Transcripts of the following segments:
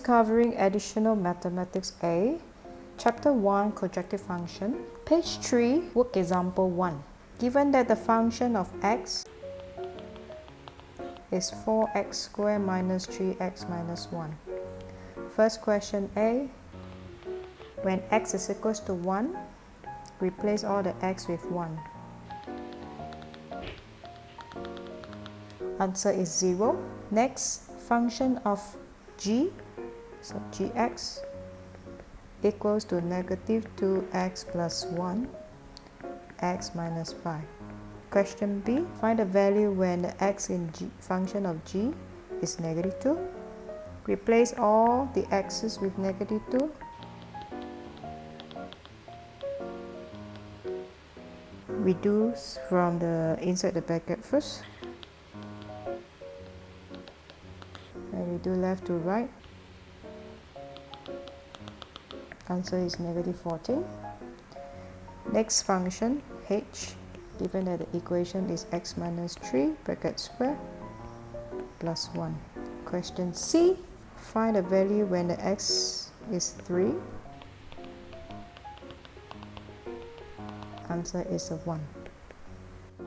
Discovering Additional Mathematics A, Chapter 1, Quadratic Function. Page 3, work example 1. Given that the function of x is 4x squared minus 3x minus 1. First question A, when x is equals to 1, replace all the x with 1. Answer is 0. Next, function of g, so gx equals to negative 2x plus 1, x minus 5. Question B, find the value when the x in g, function of g is negative 2. Replace all the x's with negative 2. Reduce from the inside the bracket first. And we do left to right. Answer is negative 14. Next function, h, given that the equation is x minus 3 bracket square plus 1. Question C, find the value when the x is 3. Answer is a 1.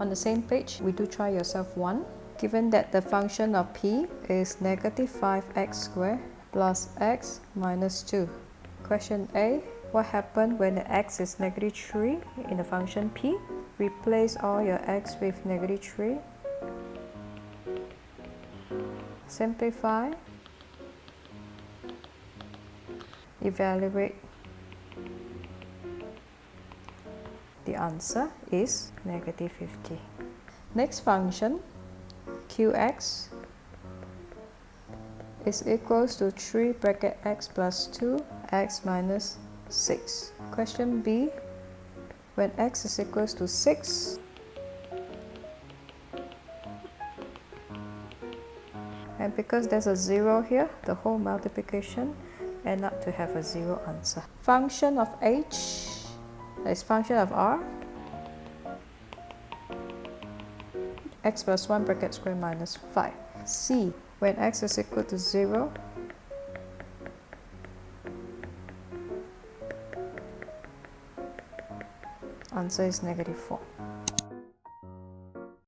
On the same page, we do try yourself 1. Given that the function of p is negative 5x squared plus x minus 2. Question A, what happened when the x is negative 3 in the function p? Replace all your x with negative 3. Simplify. Evaluate. The answer is negative 50. Next function, qx is equals to 3 bracket x plus 2 x minus 6. Question B, when x is equals to 6, and because there's a 0 here, the whole multiplication end up to have a 0 answer. Function of h is function of r, x plus 1 bracket square minus 5. C, when x is equal to 0, answer is negative 4.